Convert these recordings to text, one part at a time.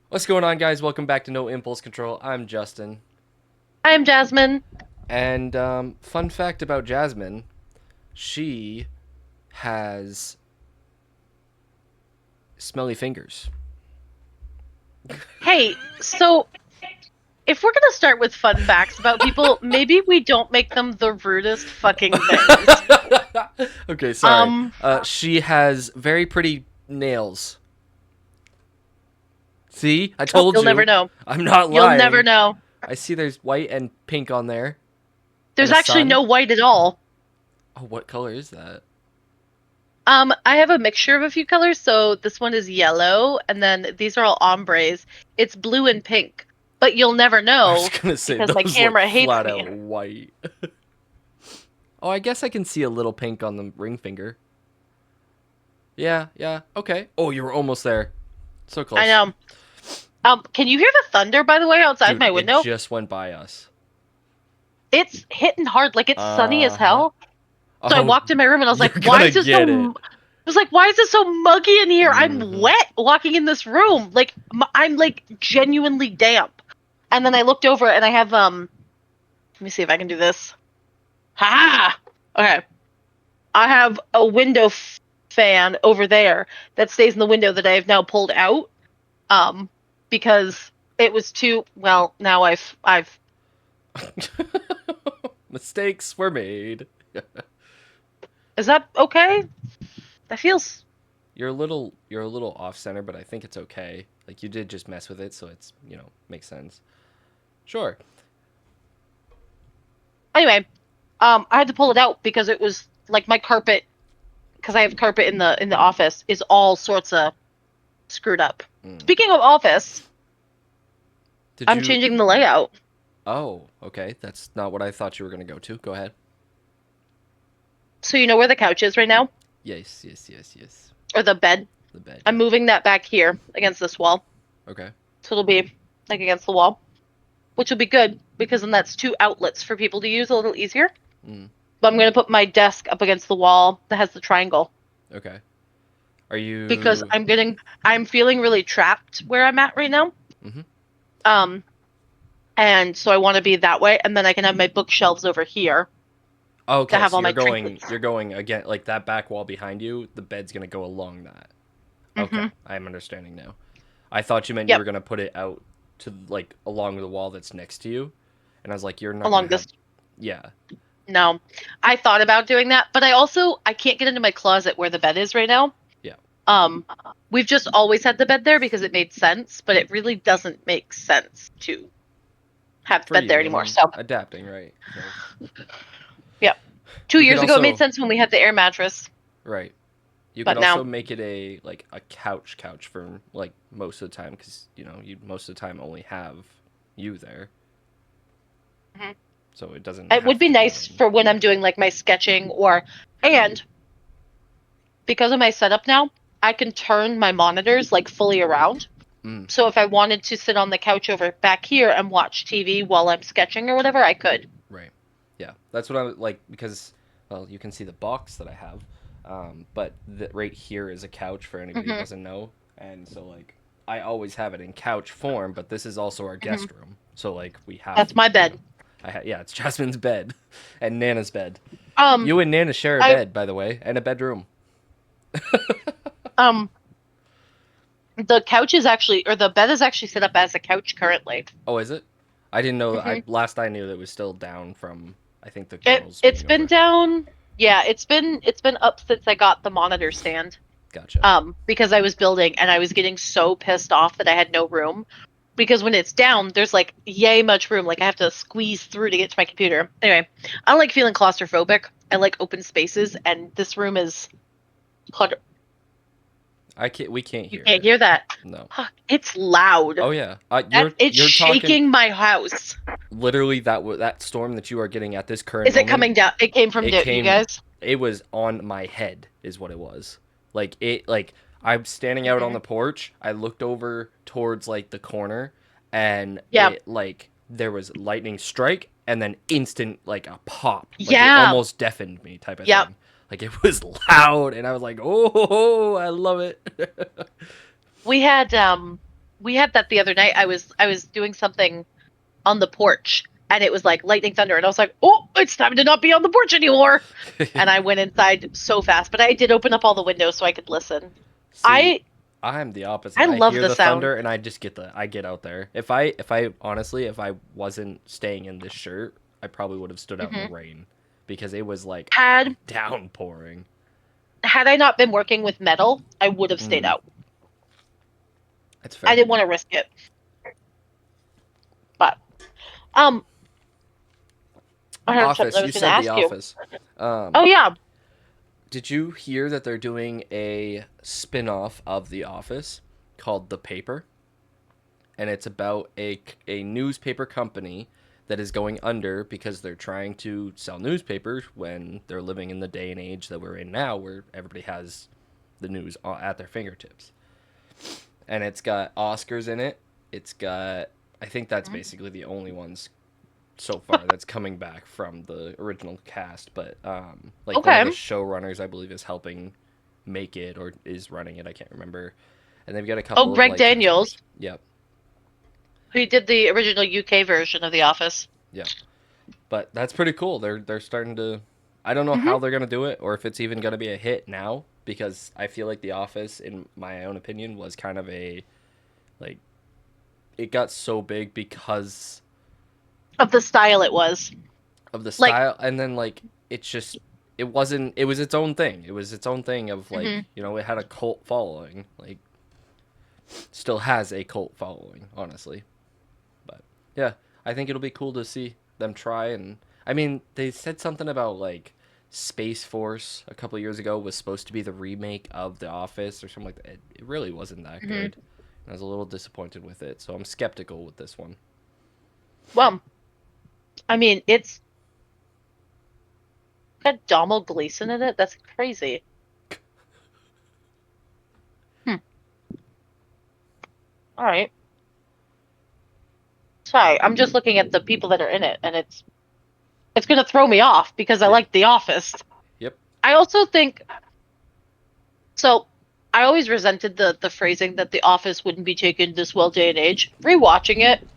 What's going on, guys? Welcome back to No Impulse Control. I'm Justin. I'm Jasmine. And fun fact about Jasmine, she has smelly fingers. Hey, so if we're gonna start with fun facts about people, maybe we don't make them the rudest fucking things. Okay, sorry. Um, She has very pretty nails. See? I oh, told you'll never you. know. I'm not You'll never lying. know. I see there's white and pink on there. And There's a actually sun. no white at all. Oh, what color is that? I have a mixture of a few colors, so this one is yellow, and then these are all ombres. It's blue and pink, but you'll never I was know gonna say, because my those look camera hates flat me. out white. Oh, I guess I can see a little pink on the ring finger. Yeah, yeah. Okay. Oh, you were almost there. So I close. know. Can you hear the thunder, by the way, outside Dude, my it window? just went by us. It's hitting hard, like it's sunny as Uh-huh. hell. So I Oh, walked in my room and I was you're like, why gonna is this so get it. I was like, why is it so muggy in here? I'm Mm-hmm. wet walking in this room. Like I'm like genuinely damp. And then I looked over and I have let me see if I can do this. Ha! Okay. I have a fan over there that stays in the window that I have now pulled out um because it was too well, now I've Mistakes were made. is that okay? That feels You're a little off center, but I think it's okay. Like you did just mess with it, so it's, makes sense. Sure. anyway, I had to pull it out because it was like my carpet because I have carpet in the office is all sorts of screwed up. Mm. Speaking of office, Did I'm you changing the layout. Oh, okay. That's not what I thought you were gonna go to. Go ahead. So you know where the couch is right now, Yes, yes, yes, yes. or the bed. The bed, I'm yeah. moving that back here against this wall, Okay. so it'll be like against the wall, which will be good because then that's two outlets for people to use a little easier. Mm. But I'm gonna put my desk up against the wall that has the triangle Okay. Are because you I'm feeling really trapped where I'm at right now. Mhm. Um, and so I want to be that way, and then I can have my bookshelves over here to Okay, have so all you're my going trinkets. you're going again like that back wall behind you, the bed's going to go along that. Okay, Mm-hmm. I am understanding now. I thought you meant you Yep, were going to put it out to like along the wall that's next to you. And I was like, you're not going along to have this. Yeah. No, I thought about doing that, but I can't get into my closet where the bed is right now. Yeah. Um, we've just always had the bed there because it made sense, but it really doesn't make sense to have the For bed there you, I anymore. mean, So, adapting, right? So, yeah, two you could years ago it made also sense when we had the air mattress, right. You could but also now, make it a couch for like most of the time cuz you most of the time only have you there. mhm. So it doesn't It would have be to be nice in. for when I'm doing like my sketching and because of my setup now, I can turn my monitors like fully around. Mm. So if I wanted to sit on the couch over back here and watch TV while I'm sketching or whatever, I could. Right. Yeah, that's what I would like because, well, you can see the box that I have, but right here is a couch for anybody who Hmm. doesn't know, and so like I always have it in couch form, but this is also our Hmm. guest room, so like we have, That's my bed. yeah, it's Jasmine's bed, and Nana's bed. Um, You and Nana share a I bed, by the way, and a bedroom. um, the couch is actually, or the bed is actually set up as a couch currently. Oh, is it? I didn't know. I Hmm. last I knew that it was still down from I think the It girls it's being been over. down. Yeah, it's been up since I got the monitor stand. Gotcha. Because I was building and I was getting so pissed off that I had no room. Because when it's down, there's like yay much room. Like I have to squeeze through to get to my computer. Anyway, I don't like feeling claustrophobic. I like open spaces, and this room is clutter. I can't. We can't You hear can't it. hear that. No. It's loud. Oh yeah. That it's You're talking shaking my house. literally that storm that you are getting at this current Is it moment. coming down? It came from It you came. guys. It was on my head, is what it was. Like it. Like I'm standing out on Hmm. the porch. I looked over towards like the corner, and Yeah, it like there was lightning strike, and then instant like a pop. Like it yeah, almost deafened me, type of yep. thing. Like it was loud, and I was like, "Oh, I love it." We had we had that the other night. I was doing something on the porch, and it was like lightning thunder, and I was like, oh, it's time to not be on the porch anymore. And I went inside so fast, but I did open up all the windows so I could listen. See, I I'm the opposite. I I love hear the the sound. thunder and I get out there. If I honestly, if I wasn't staying in this shirt, I probably would have stood out in the Hmm. rain because it was like Had downpouring. had I not been working with metal, I would have stayed Mm, out. that's I fair. didn't want to risk it. But um, I had something I Office, you was going to said the ask you. Office. Oh yeah. Did you hear that they're doing a spin-off of The Office called The Paper? And it's about a newspaper company that is going under because they're trying to sell newspapers when they're living in the day and age that we're in now where everybody has the news at their fingertips. And it's got Oscars in it. It's got I think that's basically the only ones so far that's coming back from the original cast, but like one of the Okay. showrunners I believe is helping make it or is running it, I can't remember. And they've got a Oh, couple of Greg like cast Daniels, members. Yep. who did the original UK version of The Office. Yep. But that's pretty cool. They're starting to. I don't know Hmm. how they're gonna do it, or if it's even gonna be a hit now, because I feel like The Office, in my own opinion, was kind of a like it got so big because Of the style it was. of the Like, style, and then like it's just it wasn't. It was its own thing. It was its own thing of hmm like it had a cult following. Like still has a cult following, honestly. But yeah, I think it'll be cool to see them try. And I mean, they said something about like Space Force a couple years ago was supposed to be the remake of The Office or something like that. It really wasn't that hmm good. I was a little disappointed with it, so I'm skeptical with this one. well, I mean, it's got Donald Gleason in it. That's crazy. Hmm. All right. Sorry, I'm just looking at the people that are in it, and it's gonna throw me off because I Yeah. like The Office. Yep. I also think so. I always resented the phrasing that The Office wouldn't be taken this well day and age. Rewatching it,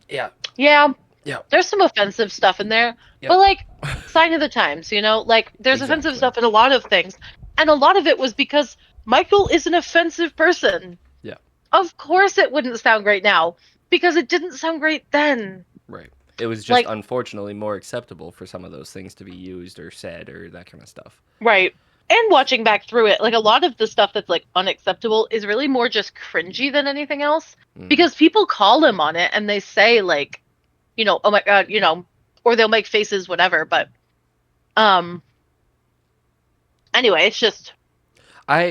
Yeah. yeah, Yeah. there's some offensive stuff in there, but Yep. like sign of the times, like there's offensive Exactly. stuff in a lot of things, and a lot of it was because Michael is an offensive person. Yeah. Of course, it wouldn't sound great now because it didn't sound great then. Right. It was just Like, unfortunately more acceptable for some of those things to be used or said or that kind of stuff. right. And watching back through it, like a lot of the stuff that's like unacceptable is really more just cringy than anything else Mm. because people call him on it and they say like, oh my God, or they'll make faces, whatever. But um, anyway, it's just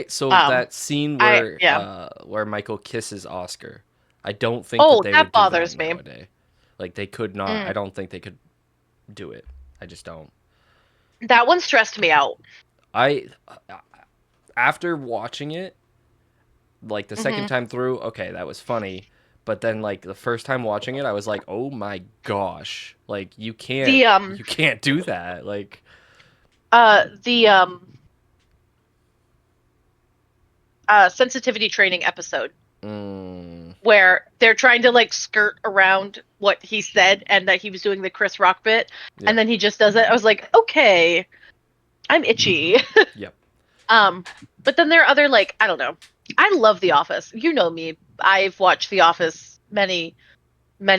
So um, that scene I yeah. where Michael kisses Oscar, I don't think that Oh, they that would do that bothers me. nowadays. Like they could not. I Mm. don't think they could do it. I just don't. That one stressed me out. I after watching it, like the second Hmm. time through, okay, that was funny. But then like the first time watching it, I was like, "Oh my gosh. Like The you can't do that." Like the sensitivity training episode mm, where they're trying to like skirt around what he said and that he was doing the Chris Rock bit, and yep. then he just does it. I was like, okay, I'm itchy. Yep. um, but then there are other like I don't know. I love The Office. You know me. I've watched The Office many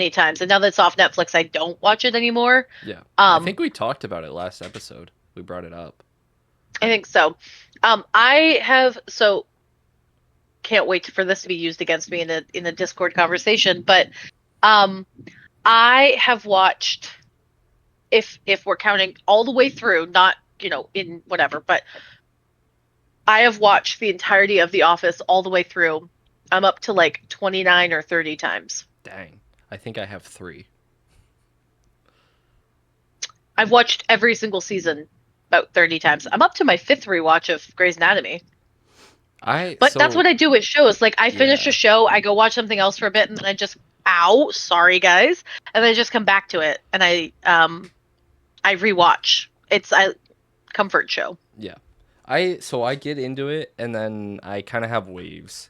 times, and now that it's off Netflix, I don't watch it anymore. Yeah. I Um, think we talked about it last episode. We brought it up. I think so. I have so can't wait for this to be used against me in a Discord conversation, but um, I have watched if we're counting all the way through, not in whatever, but I have watched the entirety of The Office all the way through. I'm up to like 29 or 30 times. Dang. I think I have 3. I've watched every single season about 30 times. I'm up to my fifth rewatch of Grey's Anatomy. I But that's what so I do with shows. Like I finish a yeah. show, I go watch something else for a bit, and then I just ow, sorry guys, and then I just come back to it and I rewatch. It's a comfort show. Yeah. I get into it and then I kind of have waves.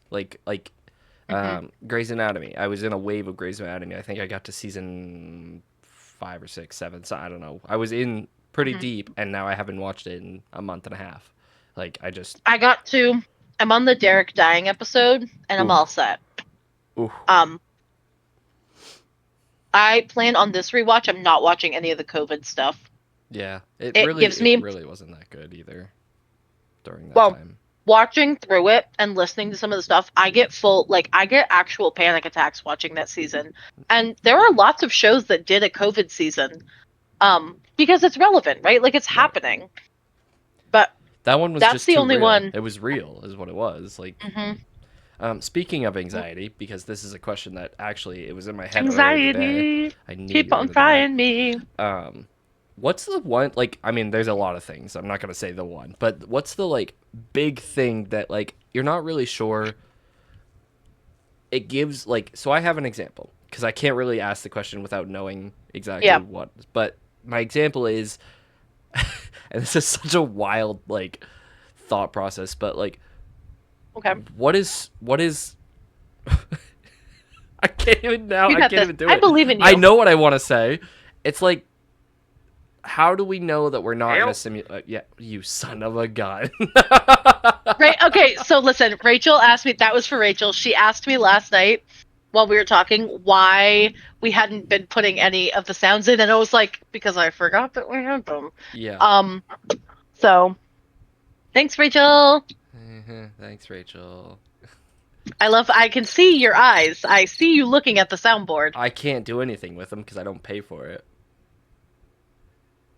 Hmm. Grey's Anatomy. I was in a wave of Grey's Anatomy. I think I got to season 5 or 6, 7. So I don't know. I was in pretty Hmm. deep, and now I haven't watched it in a month and a half. I just I got to. I'm on the Derek dying episode, and I'm ooh all set. ooh Um, I plan on this rewatch. I'm not watching any of the COVID stuff. yeah. It gives It me, really wasn't that good either during that well, time. watching through it and listening to some of the stuff, I get I get actual panic attacks watching that season. And there are lots of shows that did a COVID season, because it's relevant, right? Like it's Right. happening. But That one was that's just the too only real. one. It was real, is what it was. Hmm. Speaking of anxiety, because this is a question that actually it was in my head earlier today. Anxiety, I knew keep you were on gonna do that. frying me. What's the one like? I mean, there's a lot of things. I'm not gonna say the one, but what's the like big thing that like you're not really sure? It gives like so. I have an example because I can't really ask the question without knowing exactly Yeah. what. But my example is, and this is such a wild like thought process, but like Okay. what is I can't even now. You I got can't this. even do I it. believe in I you. know what I want to say. It's like, how do we know that we're not in a Help. simulation? Yeah, you son of a gun. Right. Okay. So listen, Rachel asked me, that was for Rachel. She asked me last night while we were talking why we hadn't been putting any of the sounds in. And I was like, because I forgot that we had them. Yeah. Um, so thanks, Rachel. Thanks, Rachel. I can see your eyes. I see you looking at the soundboard. I can't do anything with them because I don't pay for it.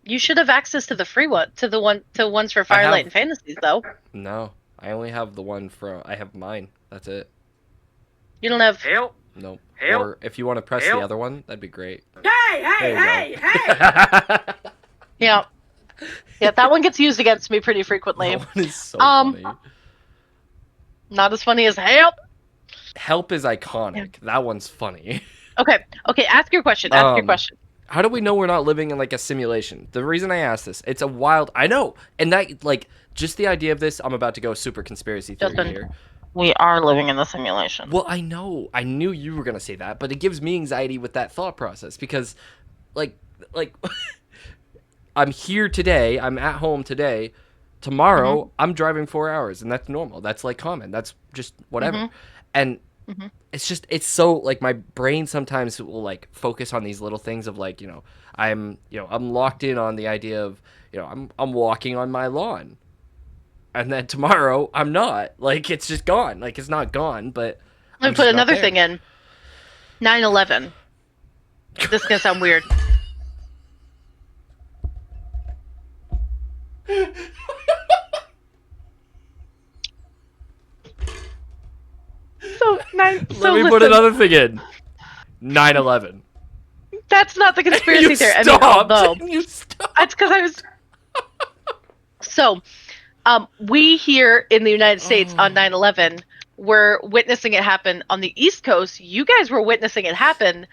You should have access to the free one, to ones for I Firelight have and Fantasies, though. no. I only have the one for. I have mine. That's it. You don't have. Help. Nope. Help. Or if you want to press the Help. other one, that'd be great. Hey, There hey, you hey, hey! go. Yeah. Yeah, that one gets used against me pretty frequently. That one is so Um, funny. Not as funny as help. Help is iconic. That one's funny. Okay. Okay. Ask your question. Ask your question. How do we know we're not living in like a simulation? The reason I ask this, it's a wild. I know, and that like just the idea of this. I'm about to go super conspiracy theory Justin, here. we are living in the simulation. Well, I know, I knew you were gonna say that, but it gives me anxiety with that thought process because, like, I'm here today. I'm at home today. Tomorrow, I'm driving 4 hours, and that's normal. That's like common. That's just whatever. And Mm-hmm. it's so like my brain sometimes will like focus on these little things of like I'm locked in on the idea of I'm walking on my lawn, and then tomorrow I'm not. Like it's just gone. Like it's not gone, but Let I'm me put just not another there. thing in. 9/11. This is gonna sound weird. So nine. So Let me listen, put another thing in. 9/11. that's not the conspiracy You theory. I mean, stopped. although You stopped. that's because I was. So, we here in the United States on 9/11 were witnessing it happen on the East Coast. You guys were witnessing it happen,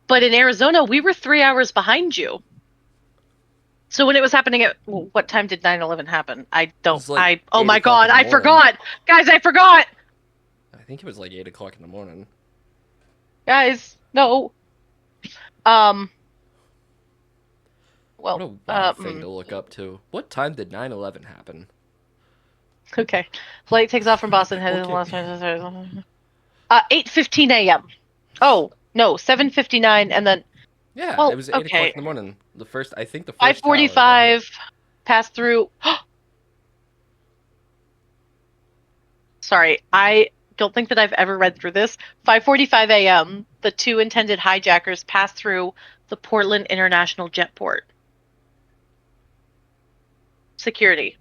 but in Arizona, we were 3 hours behind you. So when it was happening at what time did 9/11 happen? I don't. was like Oh 8 my o'clock God! in the I morning. forgot, guys. I forgot, I think it was like 8 o'clock in the morning. guys. No. Um. What Well. a wild thing to look up to. What time did 9/11 happen? Okay. Flight takes off from Boston, headed to Okay. Los Angeles. 8:15 a.m. Oh no, 7:59, and then Yeah, well, it was 8 o'clock okay, in the morning. I think the first tower got hit. 5:45 passed through. Sorry, I don't think that I've ever read through this. 5:45 a.m. The two intended hijackers passed through the Portland International Jetport. Security.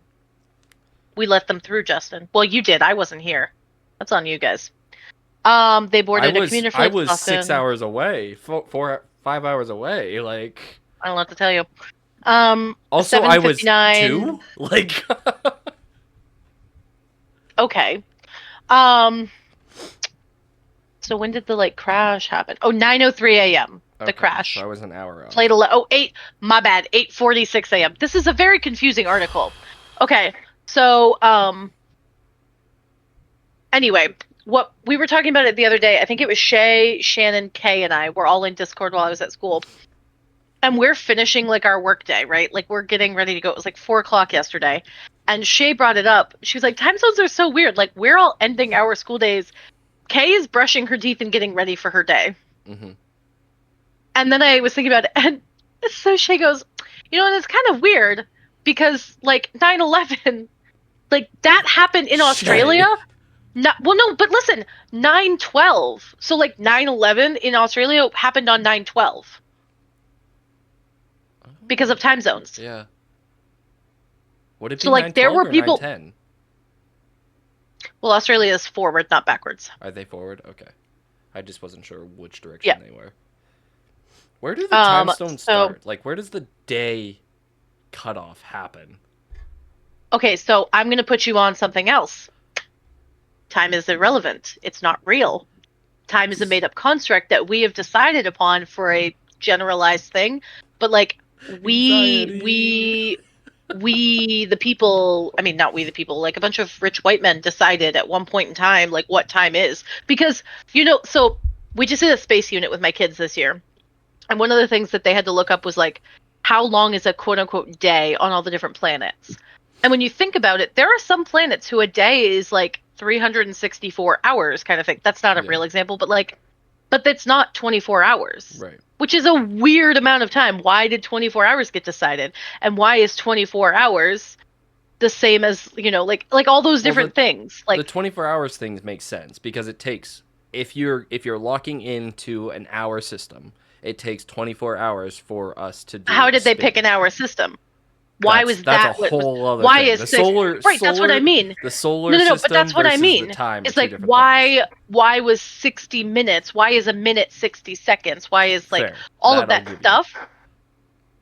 We let them through, Justin. Well, you did. I wasn't here. That's on you guys. They boarded a commuter I flight to was Boston. 6 hours away, 5 hours away. Like, I don't know what to tell you. also I was 7:59. 2. Like, Okay. So when did the crash happen? Oh, 9:03 a.m. The okay, crash. So I was an hour off. Played 8. My bad. 8:46 a.m. This is a very confusing article. Okay. So, anyway, what we were talking about it the other day, I think it was Shay, Shannon, Kay, and I were all in Discord while I was at school. And we're finishing like our work day, right? Like we're getting ready to go. It was like 4 o'clock yesterday. And Shay brought it up. She was like, time zones are so weird. Like we're all ending our school days. Kay is brushing her teeth and getting ready for her day. Mm-hmm. And then I was thinking about it. And so Shay goes, and it's kind of weird because like 9/11, like that happened in Australia. No, but listen, 9/12. So like 9/11 in Australia happened on 9/12 because of time zones. Yeah. Would it be So like there were people. 9/10? Well, Australia is forward, not backwards. Are they forward? Okay. I just wasn't sure which direction they were. Where do the time stones start? Like, where does the day cutoff happen? Okay, so I'm going to put you on something else. Time is irrelevant. It's not real. Time is a made-up construct that we have decided upon for a generalized thing. But, like, we, the people, I mean, not we the people, like a bunch of rich white men decided at one point in time, like, what time is. Because, so we just did a space unit with my kids this year. And one of the things that they had to look up was, like, how long is a quote-unquote day on all the different planets? And when you think about it, there are some planets who a day is, like, 364 hours kind of thing. That's not a real example, but that's not 24 hours. Right. Which is a weird amount of time. Why did 24 hours get decided? And why is 24 hours the same as, like all those different things? Like the 24 hours things make sense because it takes, if you're locking into an hour system, it takes 24 hours for us to do. How did they pick an hour system? Why was that? That's a whole other why thing. Is right? That's what I mean. The solar system. But that's what I mean. The time it's like why was 60 minutes? Why is a minute 60 seconds? Why is like all of that stuff?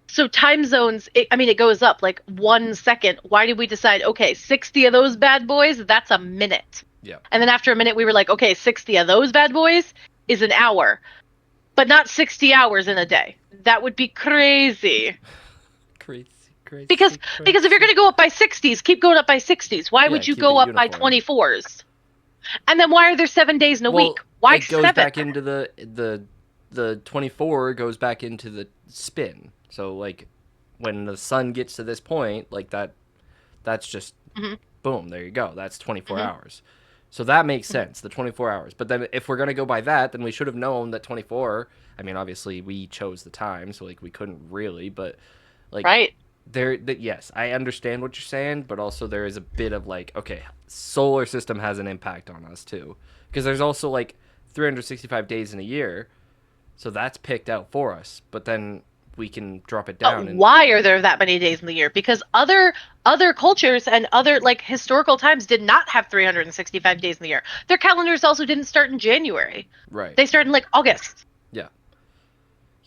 So time zones. It goes up like 1 second. Why did we decide? Okay, 60 of those bad boys. That's a minute. Yeah. And then after a minute, we were like, okay, 60 of those bad boys is an hour, but not 60 hours in a day. That would be crazy. Because if you're going to go up by 60s, keep going up by 60s. Why would you go up by 24s? And then why are there 7 days in a week? Why it goes 7? Back into the 24 goes back into the spin. So like when the sun gets to this point, like that's just boom, there you go. That's 24 hours. So that makes sense, the 24 hours. But then if we're going to go by that, then we should have known that 24, I mean obviously we chose the time, so like we couldn't really, but like right. Yes, I understand what you're saying, but also there is a bit of like, okay, solar system has an impact on us too, because there's also like 365 days in a year, so that's picked out for us. But then we can drop it down. Why are there that many days in the year? Because other cultures and other like historical times did not have 365 days in the year. Their calendars also didn't start in January. Right. They started in like August. Yeah.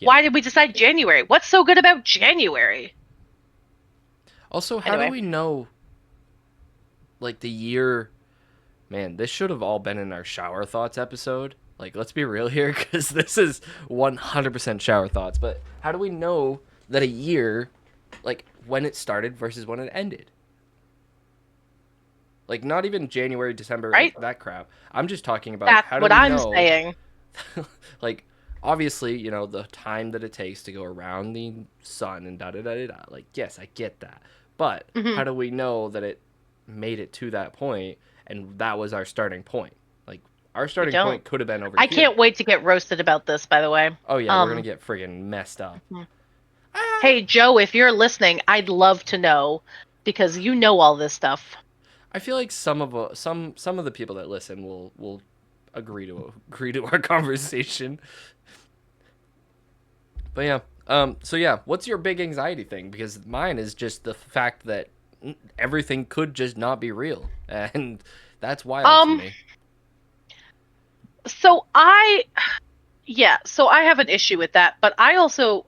Why did we decide January? What's so good about January? Also, how do we know, like, the year... Man, this should have all been in our shower thoughts episode. Like, let's be real here, because this is 100% shower thoughts. But how do we know that a year, like, when it started versus when it ended? Like, not even January, December, right? Like, that crap. I'm just talking about That's how do what we I'm know, saying. like... Obviously, the time that it takes to go around the sun and da-da-da-da-da. Like, yes, I get that. But how do we know that it made it to that point and that was our starting point? Like, our starting point could have been over here. I can't wait to get roasted about this, by the way. Oh, yeah, we're going to get friggin' messed up. Hey, Joe, if you're listening, I'd love to know because you know all this stuff. I feel like some of the people that listen will agree to our conversation. But yeah, so yeah, what's your big anxiety thing? Because mine is just the fact that everything could just not be real, and that's wild to me. So I have an issue with that, but I also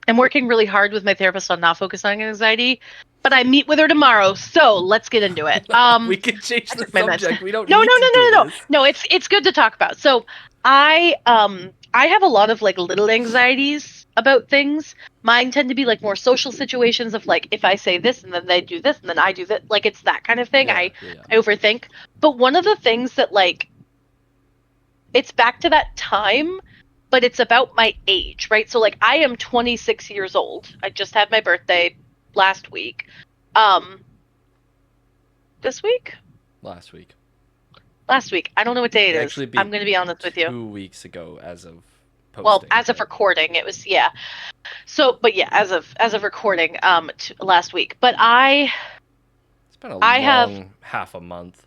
am working really hard with my therapist on not focusing on anxiety. But I meet with her tomorrow, so let's get into it. We can change the subject. We don't. No. It's good to talk about. So I I have a lot of like little anxieties about things. Mine tend to be like more social situations of like if I say this and then they do this and then I do that. Like it's that kind of thing. Yeah, I yeah, yeah. I overthink. But one of the things that like it's back to that time, but it's about my age, right? So like I am 26 years old. I just had my birthday last week. Um this week? Last week. Last week. I don't know what day it It'd is. actually I'm be going to be honest with you. 2 weeks ago as of Well, posting, as of but recording, it was yeah. So, but yeah, as of recording, last week. But I it's been a I have long half a month.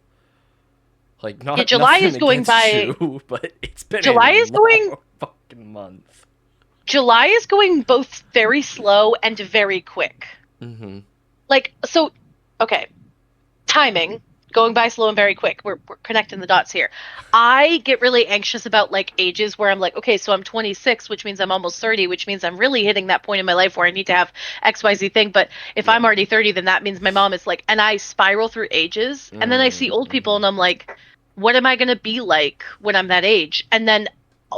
Like, yeah, not July nothing is going against by. you, but it's been a July is going. long fucking month. July is going both very slow and very quick. Mm-hmm. Like so, okay. Timing going by slow and very quick. We're connecting the dots here. I get really anxious about like ages where I'm like, okay, so I'm 26, which means I'm almost 30, which means I'm really hitting that point in my life where I need to have XYZ thing. But if Yeah. I'm already 30, then that means my mom is like, and I spiral through ages. And then I see old people Mm-hmm. and I'm like, what am I going to be like when I'm that age? And then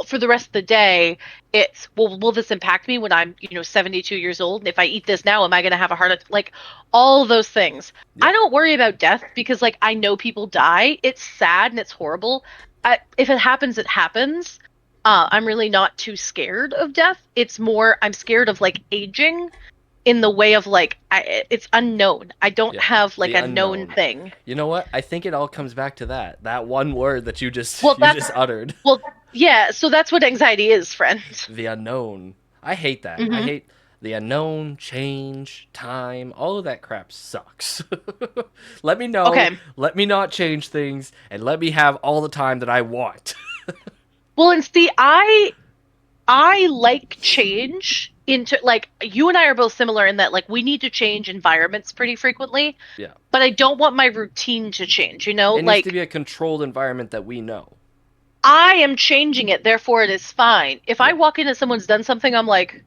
for the rest of the day, it's, well, will this impact me when I'm, 72 years old? And if I eat this now, am I going to have a heart attack? Like all those things. Yeah. I don't worry about death because like I know people die. It's sad and it's horrible. If it happens, it happens. I'm really not too scared of death. It's more I'm scared of like aging in the way of like it's unknown. I don't Yeah. have like The a known unknown. thing. You know what? I think it all comes back to that one word that you just Well, you that's just uttered. well, yeah. So that's what anxiety is, friend. The unknown. I hate that. I Hmm. hate the unknown, change, time, all of that crap sucks. Let me know, Okay. let me not change things, and let me have all the time that I want. Well, and see, I like change into like you and I are both similar in that like we need to change environments pretty frequently, Yeah. but I don't want my routine to change, It needs to Like be a controlled environment that we know. I am changing it, therefore it is fine. If I Yeah. walk in and someone's done something, I'm like,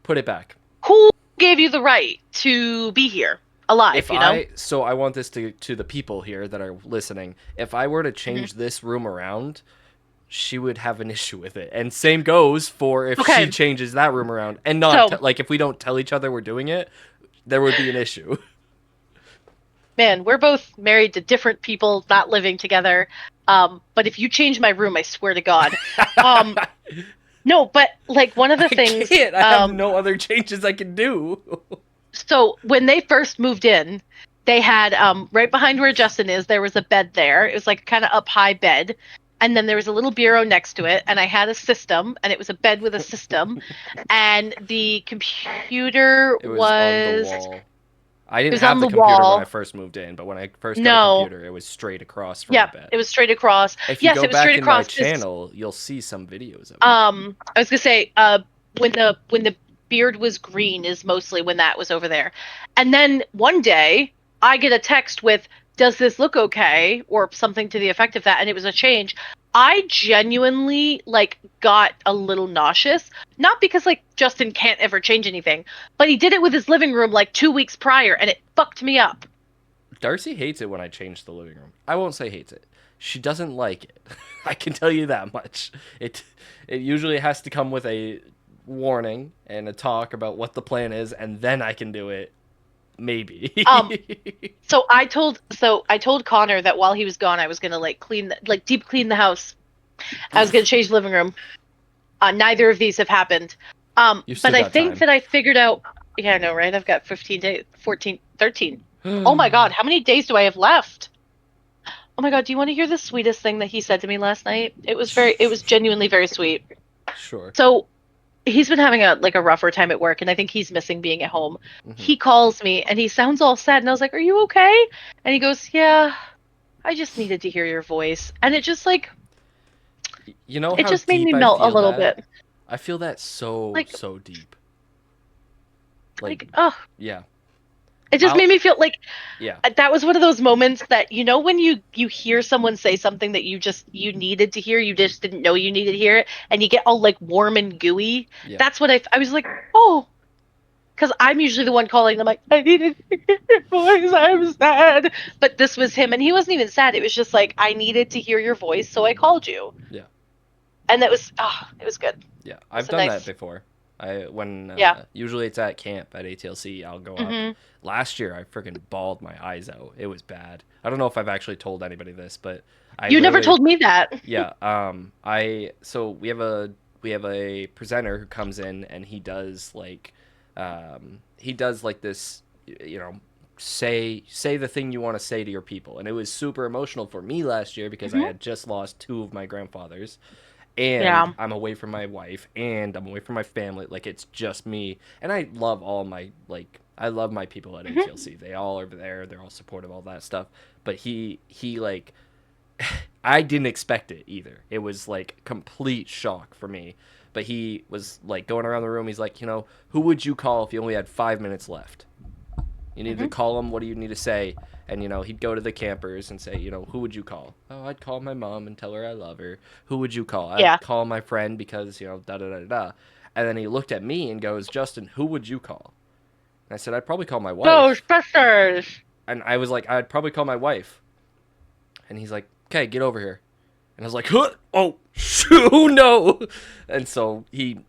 Put it back. who gave you the right to be here If alive? I want this to the people here that are listening. If I were to Mhm. change this room around, she would have an issue with it. And same goes for if she Okay. changes that room around and not So, like if we don't tell each other we're doing it, there would be an issue. man, we're both married to different people, not living together. But if you change my room, I swear to God. Um, no, but like one of I the things, can't. I have no other changes I can do. so when they first moved in, they had right behind where Justin is, there was a bed there. It was like kind of up high bed. And then there was a little bureau next to it, and I had a system, and it was a bed with a system, and the computer It was on the was wall. I it didn't was have on the the computer when I wall. first moved in, but when I first got a No, computer, it was straight across from the yeah, bed. it was straight across. If you Yes, go it was back straight in my across because channel, you'll see some videos of it. I was gonna say when the beard was green is mostly when that was over there, and then one day I get a text with "Does this look okay?" or something to the effect of that, and it was a change. I genuinely like got a little nauseous, not because like Justin can't ever change anything, but he did it with his living room like 2 weeks prior, and it fucked me up. Darcy hates it when I change the living room. I won't say hates it. She doesn't like it. I can tell you that much. It usually has to come with a warning and a talk about what the plan is, and then I can do it. Um, Maybe. so I told Connor that while he was gone, I was gonna like deep clean the house. I was gonna change the living room. Neither of these have happened. You've But still I got think time. that I figured out. Yeah, I know, right? I've got 15 days, 14, 13. Oh my God, how many days do I have left? Oh my God, do you want to hear the sweetest thing that he said to me last night? It was genuinely very sweet. Sure. So he's been having a rougher time at work, and I think he's missing being at home. Hmm. He calls me and he sounds all sad, and I was like, "Are you okay?" And he goes, "Yeah, I just needed to hear your voice," and You know it how just made me deep I melt a feel little that? bit. I feel that so, Like, so deep. Like, like, oh, yeah. it just I'll, made me feel like yeah. that was one of those moments that when you hear someone say something that you needed to hear, you just didn't know you needed to hear it, and you get all like warm and gooey. Yeah. That's what I was like, oh, because I'm usually the one calling them like, I needed to hear your voice, I'm sad, but this was him, and he wasn't even sad. It was just like I needed to hear your voice, so I called you. Yeah. and it was good. Yeah, It was I've a done that nice, before. I when yeah. usually it's at camp at ATLC. I'll go up. Hmm. Last year, I freaking bawled my eyes out. It was bad. I don't know if I've actually told anybody this, but I You never literally, told me that. yeah. I so we have a presenter who comes in and he does like this, you know, say the thing you want to say to your people, and it was super emotional for me last year because I Hmm. had just lost two of my grandfathers, and Yeah. I'm away from my wife and I'm away from my family. Like it's just me, and I love all my I love my people at Hmm. ATLC. They all are there. They're all supportive, all that stuff. But he like I didn't expect it either. It was like complete shock for me. But he was like going around the room. He's like, you know, who would you call if you only had 5 minutes left? You needed to Hmm. call him. What do you need to say? And, you know, he'd go to the campers and say, you know, who would you call? Oh, I'd call my mom and tell her I love her. Who would you call? Yeah. I'd call my friend because, you know, da da da da. And then he looked at me and goes, Justin, who would you call? And I said, I'd probably call my wife. Ghostbusters. And I was like, I'd probably call my wife. And he's like, okay, get over here. And I was like, huh? Oh, shoo, no. And so he,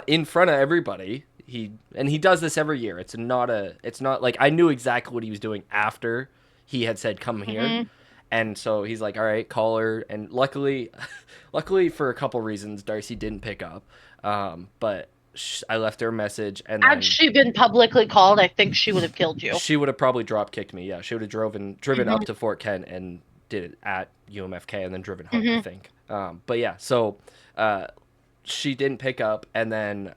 in front of everybody, he does this every year. It's not like I knew exactly what he was doing after he had said, come here. Hmm. And so he's like, all right, call her. And luckily, luckily for a couple reasons, Darcy didn't pick up. But I left her a message, and Had then she been publicly called, I think she would have killed you. she would have probably drop kicked me. Yeah, she would have driven up Hmm. to Fort Kent and did it at UMFK and then driven home, I Hmm. think. But yeah, so uh, she didn't pick up, and then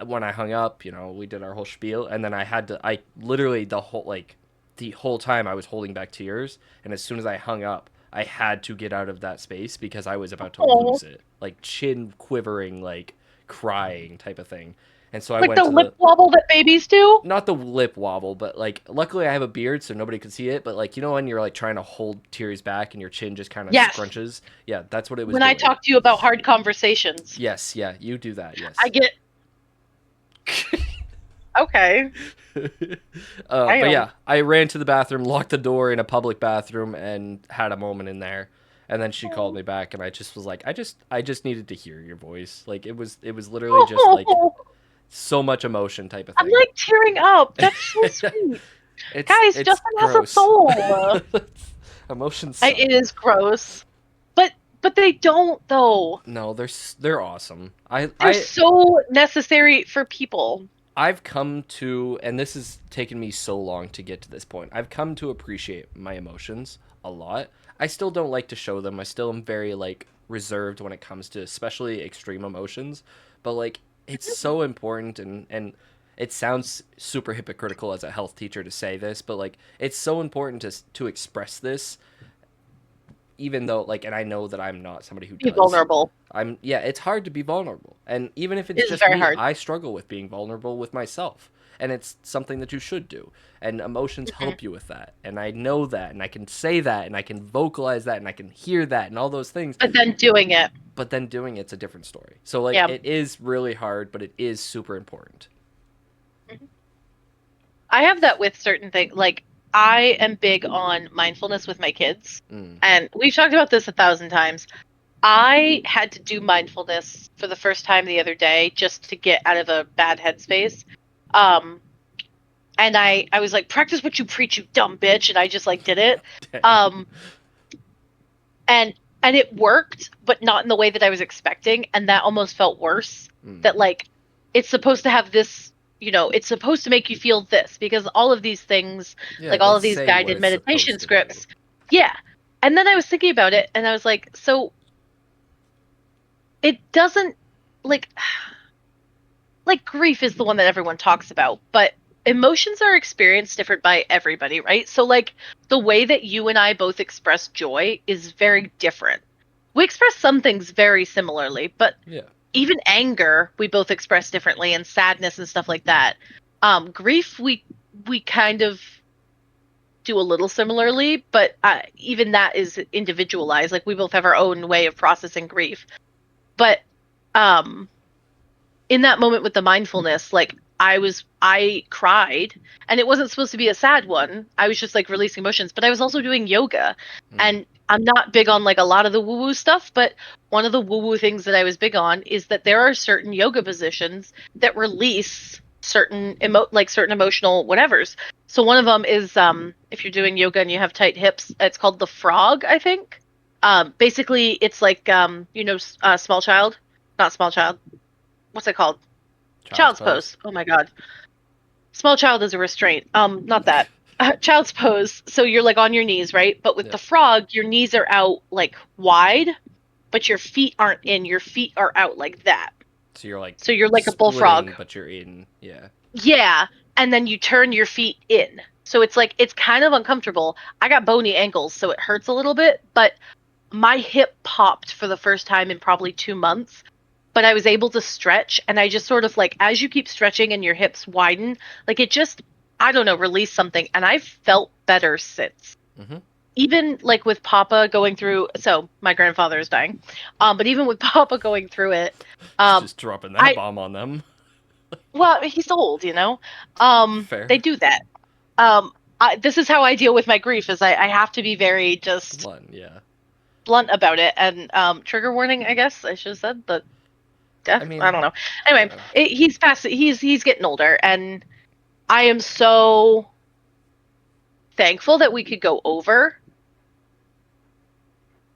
when I hung up, you know, we did our whole spiel, and then I literally the whole time I was holding back tears, and as soon as I hung up, I had to get out of that space because I was about to Oh, lose it, like chin quivering, like crying type of thing. And so I like went the to lip the wobble that babies do. not the lip wobble, but like luckily I have a beard so nobody could see it. But like you know when you're like trying to hold tears back and your chin just kind of Yes. scrunches, yeah, that's what it was When I doing. talk to you about hard conversations, Yes, yeah, you do that. I Yes. get okay. But Damn. yeah, I ran to the bathroom, locked the door in a public bathroom, and had a moment in there. And then she called me back, and I just was like, I just needed to hear your voice. Like it was literally just like Oh, so much emotion type of I'm thing. like tearing up. That's so sweet. Guys, It's Justin has a gross. soul. Emotions suck. It is gross. But they don't though. No, they're awesome. They're so necessary for people. I've come to, and this has taken me so long to get to this point. I've come to appreciate my emotions a lot. I still don't like to show them. I still am very like reserved when it comes to especially extreme emotions, but like it's so important, and it sounds super hypocritical as a health teacher to say this, but like it's so important to express this even though like and I know that I'm not somebody who Be does. vulnerable. Yeah, it's hard to be vulnerable. And even if It it's is just very me, hard. I struggle with being vulnerable with myself. And it's something that you should do. And emotions Mhm. help you with that. And I know that and I can say that and I can vocalize that and I can hear that and all those things. But then doing it. But then doing it's a different story. So like Yeah. it is really hard, but it is super important. Mhm. I have that with certain things. Like, I am big on mindfulness with my kids. Mm. And we've talked about this 1,000 times. I had to do mindfulness for the first time the other day just to get out of a bad headspace. Um, and I was like, practice what you preach, you dumb bitch. And I just like did it. Dang. Um, and and it worked, but not in the way that I was expecting. And that almost felt worse. Mm. That like, it's supposed to have this, it's supposed to make you feel this because all of these things, Yeah, like they all of these say what guided it's meditation supposed to do. scripts. Yeah. And then I was thinking about it and I was like, so it doesn't like like grief is the one that everyone talks about, but emotions are experienced different by everybody, right? So like the way that you and I both express joy is very different. We express some things very similarly, but Yeah. even anger we both express differently and sadness and stuff like that. Grief we kind of do a little similarly, but even that is individualized. Like we both have our own way of processing grief. But um in that moment with the mindfulness, like I cried, and it wasn't supposed to be a sad one. I was just like releasing emotions, but I was also doing yoga. Mm. And I'm not big on like a lot of the woo woo stuff, but one of the woo woo things that I was big on is that there are certain yoga positions that release certain emotional whatevers. So one of them is if you're doing yoga and you have tight hips, it's called the frog, I think. Basically it's like small child, not small child. What's it called? Child's Child's pose. pose. Oh my god. Small child is a restraint. Not that. Child's pose. So you're like on your knees, right? But with Yeah. the frog, your knees are out like wide, but your feet aren't in. Your feet are out like that. So you're like So you're like a bullfrog. splitting, but you're in. Yeah. Yeah. And then you turn your feet in. So it's like, it's kind of uncomfortable. I got bony ankles, so it hurts a little bit, but my hip popped for the first time in probably 2 months, but I was able to stretch, and I just sort of like, as you keep stretching and your hips widen, like it just, I don't know, release something, and I've felt better since. Mm-hmm. Even like with Papa going through, so my grandfather is dying, but even with Papa going through it, um, Just dropping that I bomb on them. well, he's old, Fair. they do that. Um, this is how I deal with my grief, is I have to be very just Blunt. Yeah. blunt about it, and trigger warning, I guess I should have said, but I death. I mean, don't know. Anyway, yeah. he's past. He's getting older, and I am so thankful that we could go over.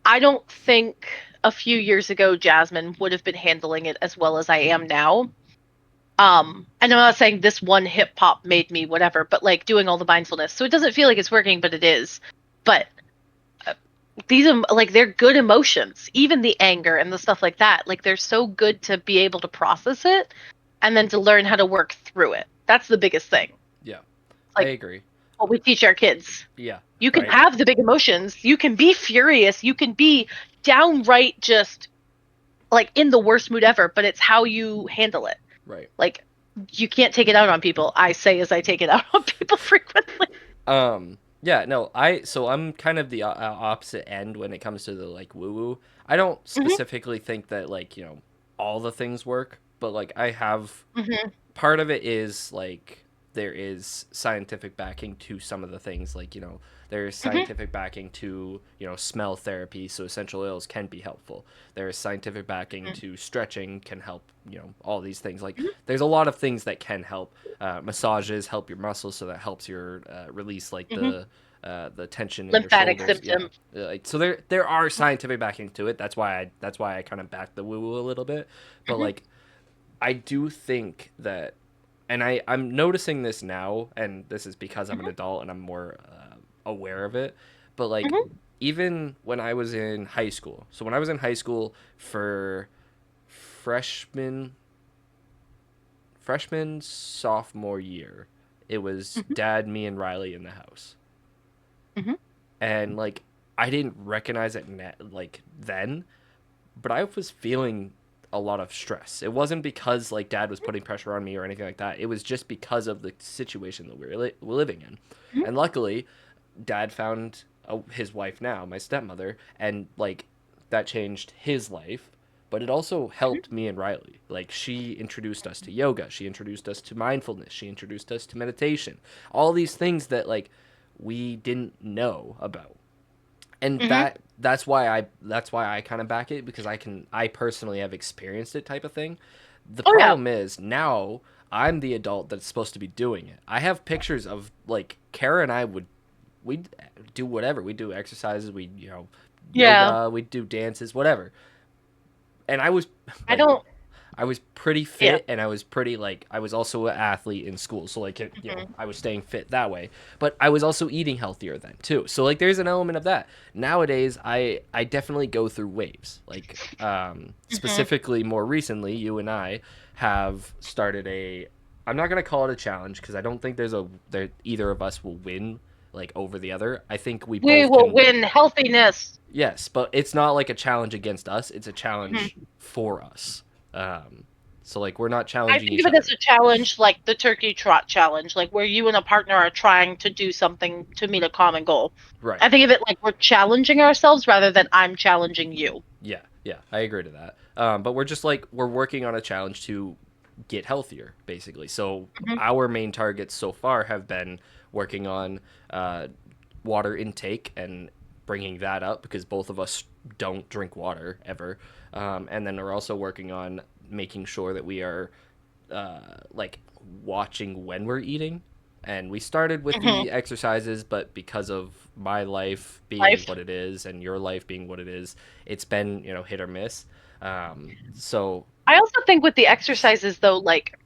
I don't think a few years ago Jasmine would have been handling it as well as I am now. And I'm not saying this one hip hop made me whatever, but like doing all the mindfulness, so it doesn't feel like it's working, but it is. But like they're good emotions, even the anger and the stuff like that. Like they're so good to be able to process it and then to learn how to work through it. That's the biggest thing. Yeah. I Like agree. what we teach our kids. Yeah. You can Right. have the big emotions, you can be furious, you can be downright just like in the worst mood ever, but it's how you handle it. Right. Like you can't take it out on people. I say as I take it out on people frequently. Yeah, no, I'm kind of the opposite end when it comes to the like woo woo. I don't Hmm. specifically think that like, all the things work, but like I have Hmm. part of it is like there is scientific backing to some of the things, like, there is Hmm. scientific backing to, smell therapy, so essential oils can be helpful. There is scientific backing to stretching can help, all these things. Like there's a lot of things that can help. Massages help your muscles, so that helps your release like Hmm. the tension in your Lymphatic shoulders. Yeah. symptom. Like so there are scientific backing to it. That's why I kind of back the woo woo a little bit. But Hmm. like I do think that, and I'm noticing this now, and this is because I'm an Hmm. adult and I'm more aware of it. But like, Hmm. even when I was in high school, so when I was in high school for freshman freshman sophomore year, it was Hmm. dad, me, and Riley in the house, Hmm. and like I didn't recognize it like then, but I was feeling a lot of stress. It wasn't because like dad was putting pressure on me or anything like that. It was just because of the situation that we're living in. And luckily, dad found his wife now, my stepmother, and like that changed his life. But it also helped me and Riley. Like she introduced us to yoga, she introduced us to mindfulness, she introduced us to meditation. All these things that like we didn't know about, and Hmm. that's why I kind of back it, because I personally have experienced it, type of thing. The Oh yeah. problem is now I'm the adult that's supposed to be doing it. I have pictures of like Kara and I we'd do whatever. We do exercises, we Yeah. yoga, we do dances, whatever. And I was I like, don't. I was pretty Yeah. fit, and I was pretty like I was also an athlete in school, so like Hmm. I was staying fit that way. But I was also eating healthier then too. So like there's an element of that. Nowadays, I definitely go through waves. Like Hmm. specifically, more recently, you and I have started a. I'm not gonna call it a challenge, because I don't think there either of us will win like over the other. I think we We both will can. win healthiness. Yes, but it's not like a challenge against us. It's a challenge Hmm. for us. Um, so like we're not I challenging think each of it as other. a challenge, like the turkey trot challenge, like where you and a partner are trying to do something to meet a common goal. Right. I think of it like we're challenging ourselves rather than I'm challenging you. Yeah. Yeah. I agree to that. But we're just like we're working on a challenge to get healthier, basically. So Mhm. our main targets so far have been working on uh, water intake and bringing that up because both of us don't drink water ever. And then we're also working on making sure that we are like watching when we're eating. And we started with Mhm. the exercises, but because of my life being Life. what it is and your life being what it is, it's been, hit or miss. So I also think with the exercises though, like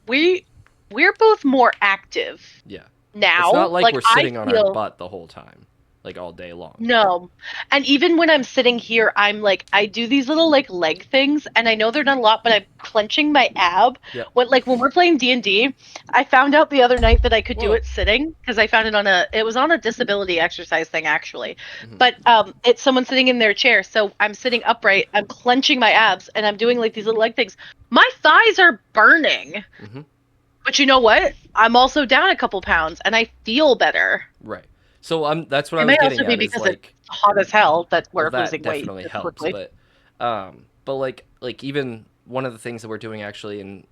we we're both more active yeah, it's not now. like Like we're I sitting on our feel butt the whole time, like all day long. no. And even when I'm sitting here, I'm like, I do these little like leg things, and I know they're not a lot, but I'm clenching my ab. Yep. When we're playing D&D, I found out the other night that I could do Whoa. it sitting because I found it was on a disability exercise thing actually. Hmm. But it's someone sitting in their chair, so I'm sitting upright, I'm clenching my abs, and I'm doing like these little leg things. My thighs are burning. Hmm. But you know what? I'm also down a couple pounds and I feel better. Right. So that's what I It was may also getting be at is because it's like, hot as hell that well, we're that losing weight definitely this helps, quickly. but like even one of the things that we're doing actually, and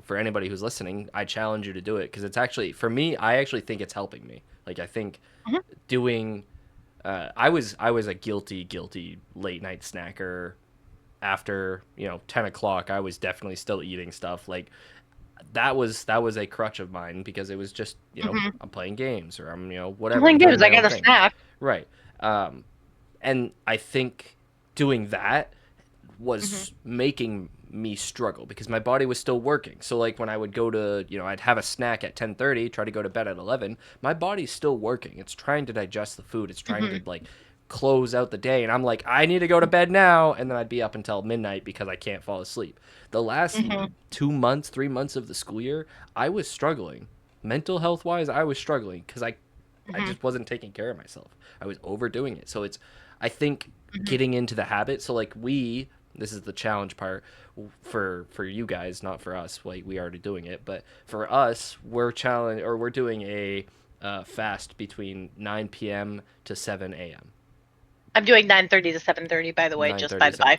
for anybody who's listening, I challenge you to do it because it's actually for me. I actually think it's helping me. Like I think Mhm. doing. I was a guilty late night snacker. After 10 o'clock, I was definitely still eating stuff. Like that was a crutch of mine because it was just Mhm. I'm playing games or I'm I'm whatever, I'm playing doing games. I my own got a thing. snack. Right. um and I think doing that Hmm. was making me struggle because my body was still working. So like when I would go to, I'd have a snack at 10:30, try to go to bed at 11, my body's still working. It's trying to digest the food. It's trying to Hmm. like close out the day and I'm like, I need to go to bed now, and then I'd be up until midnight because I can't fall asleep. The last Hmm. 2 months, 3 months of the school year, I was struggling. Mental health wise, I was struggling cuz I Hmm. just wasn't taking care of myself. I was overdoing it. So it's I think Hmm. getting into the habit. So like this is the challenge part for you guys, not for us. Like we already doing it, but for us, we're doing a fast between 9 p.m. to 7 a.m. I'm doing 9:30 to 7:30, by the way, just 9:30 by to the 7. by.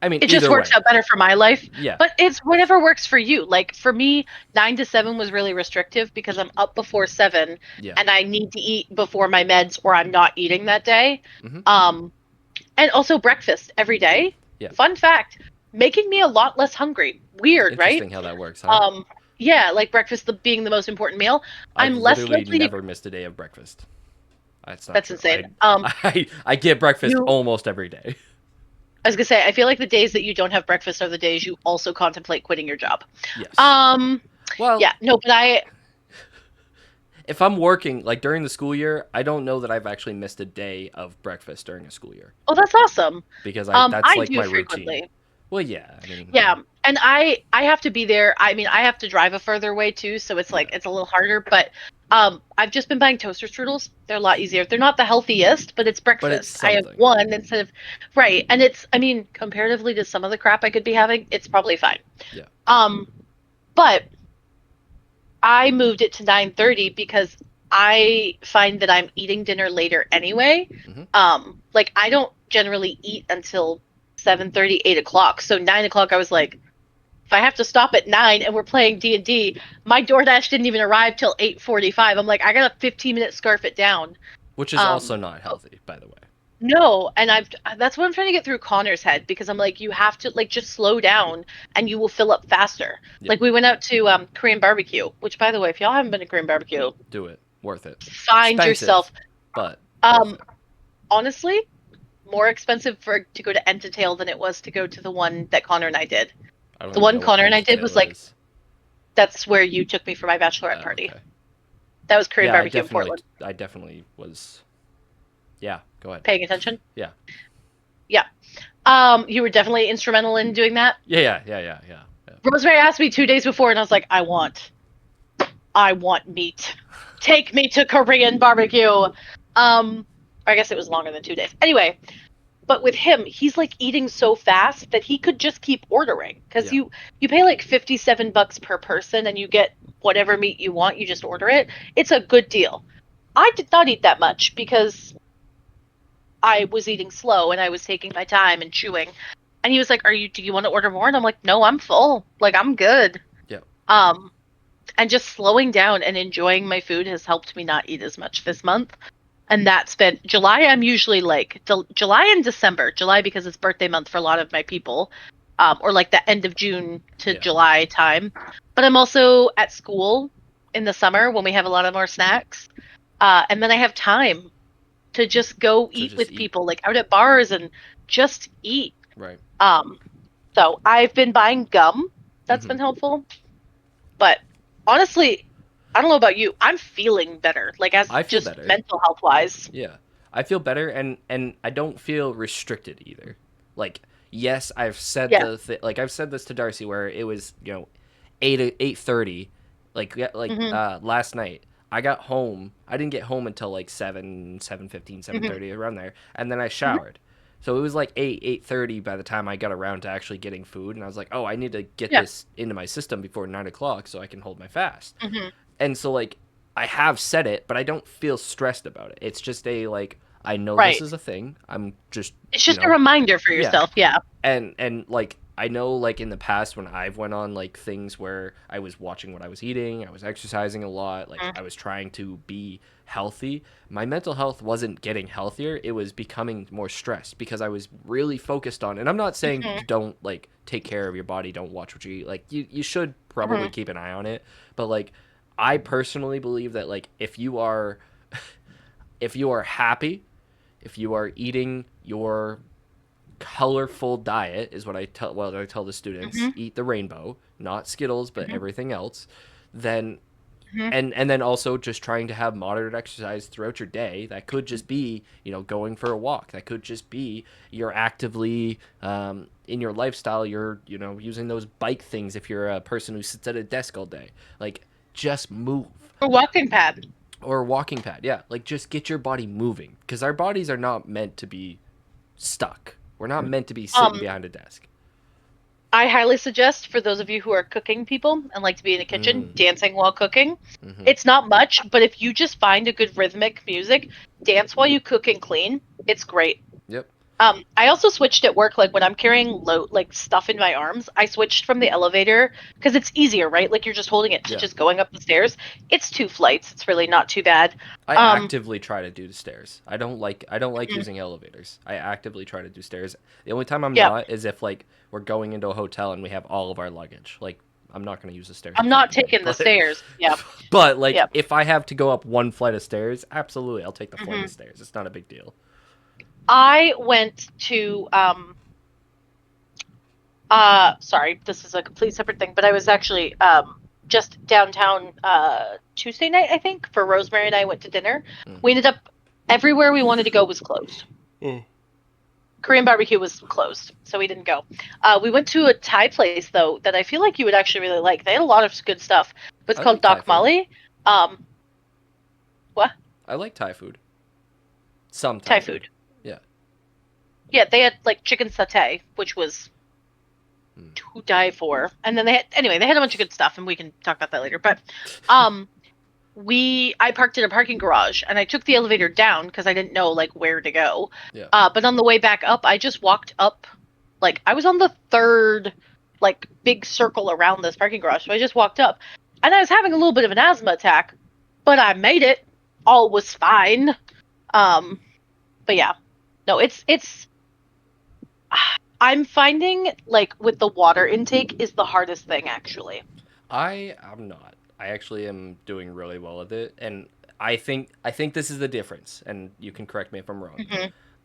I mean, It just either works way, out better for my life, yeah. but it's whatever works for you. Like for me, 9 to 7 was really restrictive because I'm up before 7 Yeah. and I need to eat before my meds or I'm not eating that day. Hmm. Um, and also breakfast every day. Yeah. Fun fact, making me a lot less hungry. It's Weird, right? interesting how that works, huh? Um, yeah, like breakfast being the most important meal. I've I'm less literally likely to. never missed a day of breakfast. That's not That's true. insane. I get breakfast You. almost every day. I was gonna say, I feel like the days that you don't have breakfast are the days you also contemplate quitting your job. Yes. Um, Well, yeah, no, but I. if I'm working like during the school year, I don't know that I've actually missed a day of breakfast during a school year Oh, that's awesome. because I that's I like do my routine. frequently. Well, yeah, I mean, Yeah, and I have to be there. I mean, I have to drive a further way too, so it's yeah, like it's a little harder. But I've just been buying toaster strudels. They're a lot easier. They're not the healthiest, but it's but it's breakfast. I have something. one instead of right, and it's. I mean, comparatively to some of the crap I could be having, it's probably fine. Yeah. Um, but I moved it to 9:30 because I find that I'm eating dinner later anyway. Hmm. Like I don't generally eat until 7:30, 8 o'clock. So 9 o'clock, I was like, if I have to stop at 9 and we're playing D&D, my DoorDash didn't even arrive till 8:45. I'm like, I got a 15-minute scarf it down. Which is Um, also not healthy, by the way. no, and I've that's what I'm trying to get through Connor's head because I'm like, you have to like just slow down and you will fill up faster. Yeah. Like we went out to Korean barbecue, which by the way, if y'all haven't been to Korean barbecue, Do it. Worth it. find yourself Expensive, but worth um it. honestly more expensive for to go to Entatail than it was to go to the one that Connor and I did. I don't The even one know what Connor and I did was Entatail like is. that's where you took me for my bachelorette Oh, party. okay. That was Korean Yeah, barbecue in Portland. I definitely was. Yeah, go ahead. Paying attention? Yeah. Yeah. You were definitely instrumental in doing that. Yeah. Rosemary asked me 2 days before, and I was like, I want meat. Take me to Korean barbecue. I guess it was longer than 2 days. Anyway, but with him, he's like eating so fast that he could just keep ordering because Yeah. you pay like $57 per person and you get whatever meat you want. You just order it. It's a good deal. I did not eat that much because I was eating slow and I was taking my time and chewing. And he was like, do you want to order more?" And I'm like, "No, I'm full. Like I'm good." Um, and just slowing down and enjoying my food has helped me not eat as much this month. And that's been July. I'm usually like July and December. July because it's birthday month for a lot of my people, or like the end of June to Yeah. July time. But I'm also at school in the summer when we have a lot of more snacks, and then I have time to just go To eat just with eat. people, like out at bars and just eat. Right. Um, so I've been buying gum. That's Hmm. been helpful. But honestly, I don't know about you. I'm feeling better, like as I feel just better. mental health wise. Yeah. I feel better, and I don't feel restricted either. Like, yes, I've said Yeah. like I've said this to Darcy where it was, 8:30, like, yeah, like Hmm. last night. I got home. I didn't get home until like 7:15, Hmm. 7:30 around there, and then I Hmm. showered. So it was like 8:30 by the time I got around to actually getting food, and I was like, "Oh, I need to get Yeah. this into my system before 9 o'clock so I can hold my fast." Hmm. And so like I have said it, but I don't feel stressed about it. It's just a like I know this Right. is a thing. I'm just It's just a reminder for yeah, yourself. Yeah. and like I know like in the past when I've went on like things where I was watching what I was eating, I was exercising a lot, like I was trying to be healthy. My mental health wasn't getting healthier, it was becoming more stressed because I was really focused on, and I'm not saying Hmm. don't like take care of your body, don't watch what you eat. Like you should probably Hmm. keep an eye on it, but like I personally believe that like if you are happy, if you are eating your colorful diet is what I tell the students, Hmm. eat the rainbow, not Skittles but Hmm. everything else, then Hmm. and then also just trying to have moderate exercise throughout your day. That could just be going for a walk. That could just be you're actively in your lifestyle. You're using those bike things if you're a person who sits at a desk all day. Like just move. A walking pad. Or a walking pad, yeah. Like just get your body moving because our bodies are not meant to be stuck. We're not meant to be sitting Um, behind a desk. I highly suggest for those of you who are cooking people and like to be in the kitchen, Mm. dancing while cooking. Hmm. It's not much, but if you just find a good rhythmic music, dance while you cook and clean, it's great. Yep. I also switched at work, like when I'm carrying load, like stuff in my arms, I switched from the elevator because it's easier, right? Like you're just holding it to Yeah. just going up the stairs. It's 2 flights. It's really not too bad. I Um, actively try to do the stairs. I don't like mhm, using elevators. I actively try to do stairs. The only time I'm yeah, not is if like we're going into a hotel and we have all of our luggage. Like I'm not going to use the stairs I'm if I'm not alone. taking the stairs. Yeah, But like yeah. if I have to go up one flight of stairs, absolutely I'll take the flight of Hmm. stairs. It's not a big deal. I went to sorry, this is a complete separate thing, but I was actually just downtown Tuesday night, I think, for Rosemary and I went to dinner. Mm. We ended up everywhere we wanted to go was closed. Mm. Korean barbecue was closed, so we didn't go. We went to a Thai place though that I feel like you would actually really like. They had a lot of good stuff. But it's I called like Thai Doc food. Mali. Um, what? I like Thai food. Some Thai Thai food. food. Yeah. Yeah, they had like chicken satay, which was Mm. to die for. And then they had a bunch of good stuff, and we can talk about that later. But um, I parked in a parking garage, and I took the elevator down because I didn't know like where to go. Yeah. But on the way back up, I just walked up. Like I was on the third like big circle around this parking garage, so I just walked up, and I was having a little bit of an asthma attack, but I made it. All was fine. Um, but yeah, no, it's I'm finding like with the water intake is the hardest thing actually. I am not. I actually am doing really well with it, and I think this is the difference. And you can correct me if I'm wrong.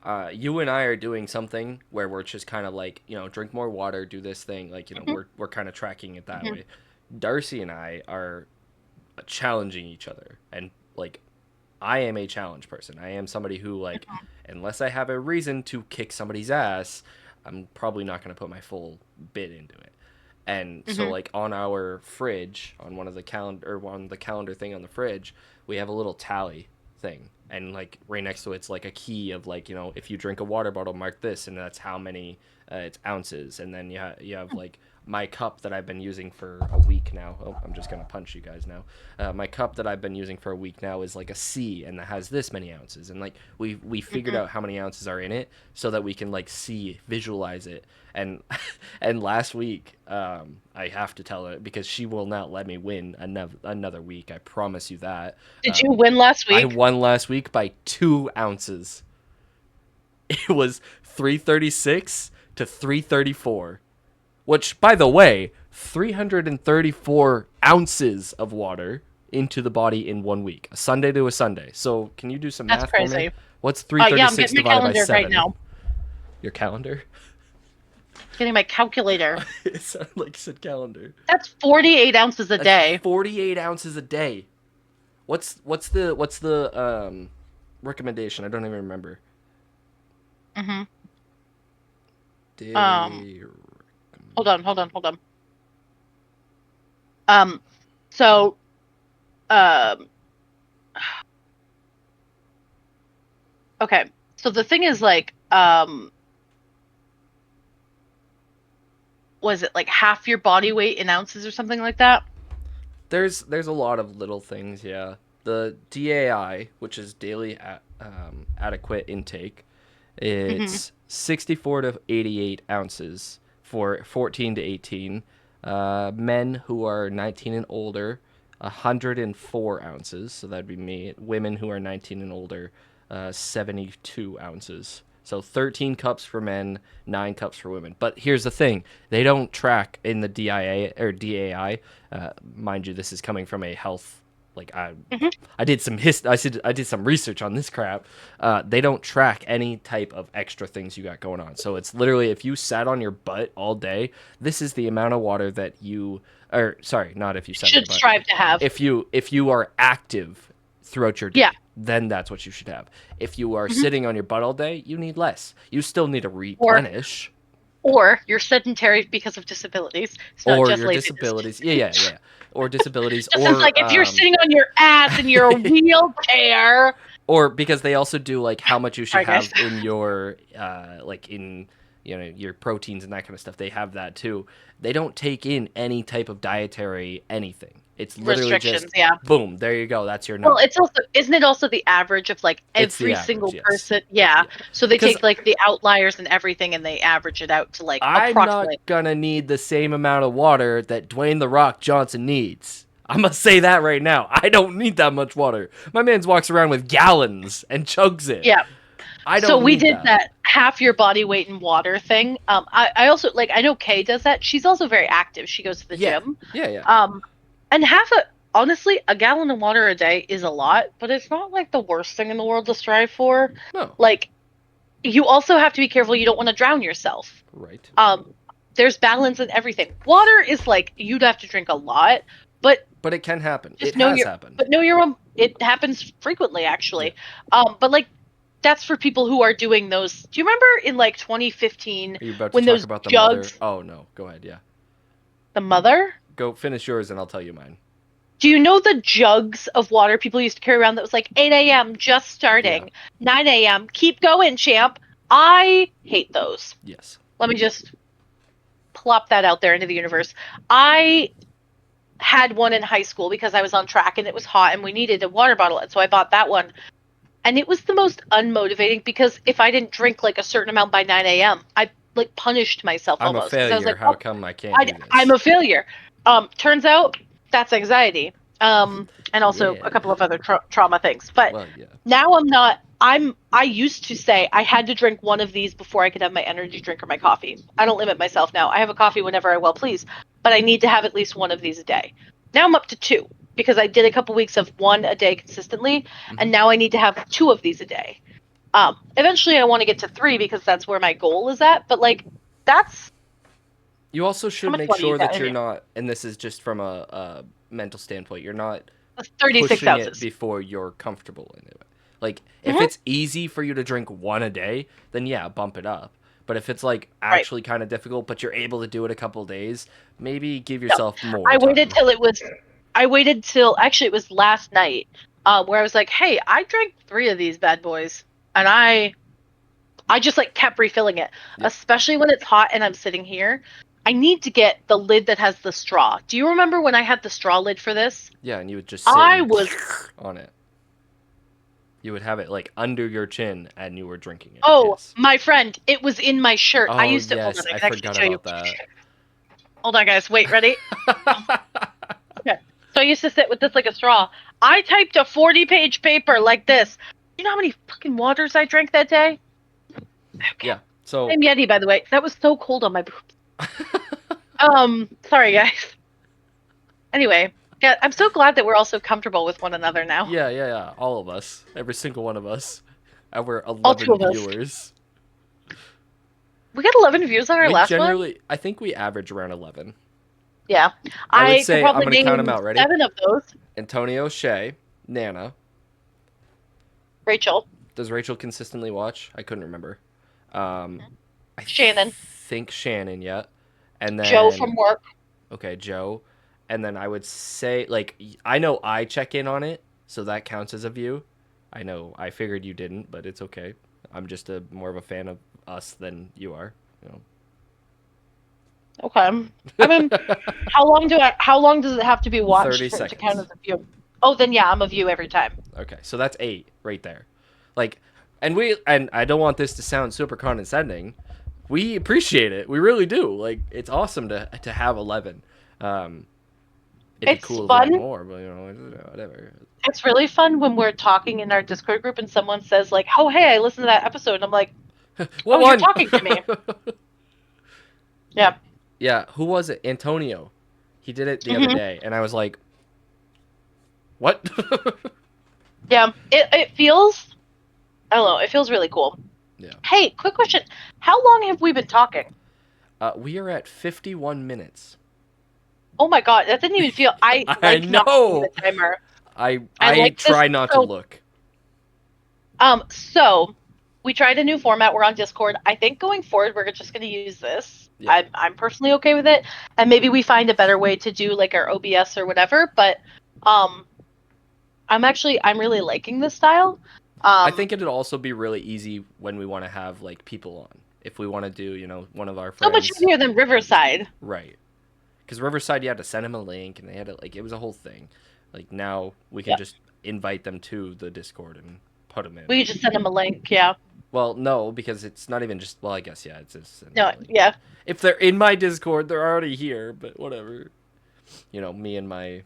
Hmm. You and I are doing something where we're just kind of like drink more water, do this thing. Like Hmm. we're kind of tracking it that Hmm. way. Darcy and I are challenging each other, and like I am a challenge person. I am somebody who like unless I have a reason to kick somebody's ass, I'm probably not going to put my full bit into it. And so Hmm. like on our fridge, on one of the calendar or on the calendar thing on the fridge, we have a little tally thing. And like right next to it's like a key of like, if you drink a water bottle, mark this and that's how many it's ounces. And then you have like my cup that I've been using for a week now. Oh, I'm just gonna punch you guys now. My cup that I've been using for a week now is like a C, and that has this many ounces. And like we figured out how many ounces are in it so that we can like visualize it. And and last week, I have to tell her because she will not let me win another week. I promise you that. Did you win last I week? won last week by 2 ounces. It was 336 to 334, which, by the way, 334 ounces of water into the body in 1 week, a Sunday to a Sunday. So, can you do some That's math for me? crazy. What's Yeah, I'm 336 getting my divided by calendar 7? right now. Your calendar? Getting my calculator. It sounded like you said calendar. That's 48 ounces a That's day. 48 ounces a day. What's the recommendation? I don't even remember. Mm-hmm. Daily. Hold on. So, okay. So the thing is, like, was it like half your body weight in ounces or something like that? There's a lot of little things, yeah. The DAI, which is daily adequate intake, Mm-hmm. it's 64 to 88 ounces for 14 to 18. Men who are 19 and older, 104 ounces. So that'd be me. Women who are 19 and older, 72 ounces. So 13 cups for men, 9 cups for women. But here's the thing: they don't track in the DIA or DAI. Mind you, this is coming from a health. Like Mm-hmm. I did some I did some research on this crap. They don't track any type of extra things you got going on. So it's literally if you sat on your butt all day, this is the amount of water that you. Or sorry, not if you sat on your Should butt. strive to have. If you are active throughout your day, Yeah. then that's what you should have. If you are Mm-hmm. sitting on your butt all day, you need less. You still need to Or replenish. or you're sedentary because of disabilities. It's not Or just your laziness. disabilities. Yeah. Or disabilities. Justin's like, if you're sitting on your ass in your wheelchair. Or because they also do like how much you should Sorry, guys. have in your like in your proteins and that kind of stuff. They have that too. They don't take in any type of dietary anything. It's literally Restrictions, just yeah. boom, there you go. That's your Well, number. it's also, isn't it also the average of like It's the every average, single yes. person? Yeah. Yeah. So they Cuz take like the outliers and everything and they average it out to like I'm not approximately. gonna need the same amount of water that Dwayne the Rock Johnson needs. I'm gonna say that right now. I don't need that much water. My man walks around with gallons and chugs it. Yeah. I So don't we need did that. that half your body weight in water thing. I also like, I know Kay does that. She's also very active. She goes to the Yeah. gym. Yeah. Um, and honestly, a gallon of water a day is a lot, but it's not like the worst thing in the world to strive for. No. Like, you also have to be careful you don't want to drown yourself. Right. There's balance in everything. Water is like, you'd have to drink a lot, but But it can happen. just It know has your, happened. but know your own. It happens frequently, Yeah. actually. But like, that's for people who are doing those. Do you remember in like 2015 Are you about to when talk those about the mother? jugs, Oh no. Go ahead. Yeah. the mother? Go finish yours and I'll tell you mine. Do you know the jugs of water people used to carry around that was like 8 a.m. just Yeah. starting, 9 a.m. keep going, champ? I hate those. Yes. Let me just plop that out there into the universe. I had one in high school because I was on track and it was hot and we needed a water bottle, and so I bought that one. And it was the most unmotivating because if I didn't drink like a certain amount by 9 a.m., I like punished myself I'm a almost because I was failure. like, How oh, come I can't do I'm this? a failure. Turns out that's anxiety. And also Yeah. a couple of other trauma things. But Well, yeah. now I'm not. I used to say I had to drink one of these before I could have my energy drink or my coffee. I don't limit myself now. I have a coffee whenever I well please, but I need to have at least one of these a day. Now I'm up to two because I did a couple weeks of one a day consistently, Hmm. and now I need to have two of these a day. Eventually I want to get to three because that's where my goal is at. But like, that's You also how should much make water you sure got that in you're you. not, and this is just from a mental standpoint, you're not That's 36 pushing it ounces. before you're comfortable in it. Like, if Hmm. it's easy for you to drink one a day, then yeah, bump it up. But if it's like Right. actually kind of difficult, but you're able to do it a couple days, maybe give No, yourself more I waited time. till it was. I waited till actually it was last night, where I was like, "Hey, I drank three of these bad boys, and I just like kept refilling it, Yeah. especially when it's hot and I'm sitting here. I need to get the lid that has the straw. Do you remember when I had the straw lid for this? Yeah, and you would just sit I and was on it. You would have it like under your chin, and you were drinking it. Oh, Yes. my friend, it was in my shirt. I Oh used to hold on, yes, I I can actually forgot show you. about that. Hold on, guys. Wait, ready? Okay. So I used to sit with this like a straw. I typed a 40-page paper like this. You know how many fucking waters I drank that day? Okay. Yeah. So I'm Yeti, by the way. That was so cold on my boobs. Sorry, guys. Anyway, yeah, I'm so glad that we're all so comfortable with one another now. yeah. All of us, every single one of us, our All two 11 of us. viewers. We got 11 views on our We last one. generally, I think we average around 11. Yeah, I would I could say I'm probably gonna count them name out. Ready? 7 of those. Antonio, Shay, Nana. Rachel, Does Rachel consistently watch? I couldn't remember. Um, I Shannon, think Shannon. Yeah, and Joe then from work. okay, Joe, and then I would say like I know I check in on it, so that counts as a view. I know I figured you didn't, but it's okay. I'm just a more of a fan of us than you are. You Okay. I mean, know. how long does it have to be watched 30 for it to count seconds. as a view? Oh, then yeah, I'm a view every time. Okay, so that's 8 right there. Like, and I don't want this to sound super condescending. We appreciate it. We really do. Like, it's awesome to have 11. Um, it'd be It's cool if we had fun. more, but whatever. It's really fun when we're talking in our Discord group and someone says like, "Oh, hey, I listened to that episode." And I'm like, What "Oh, you're one? talking to me." Yeah. Yeah, who was it? Antonio. He did it the other hmm day, and I was like, "What?" Yeah. It feels. I don't know. It feels really cool. Yeah. Hey, quick question. How long have we been talking? We are at 51 minutes. Oh my god, that didn't even feel. I I like not seeing the know. timer. I I like this. try not to So look. So we tried a new format. We're on Discord. I think going forward, we're just going to use this. Yeah. I'm personally okay with it, and maybe we find a better way to do like our OBS or whatever. But um, I'm really liking this style. I Um, think it'd also be really easy when we want to have like people on. If we want to do, one of our so much friends, easier than Riverside. right? Because Riverside, you had to send them a link, and they had to like it was a whole thing. Like now we can Yeah, just invite them to the Discord and put them in. we could just send them a link. Yeah. Well, no, because it's not even just. Well, I guess yeah, it's just No. like Yeah. if they're in my Discord, they're already here. But whatever, me and my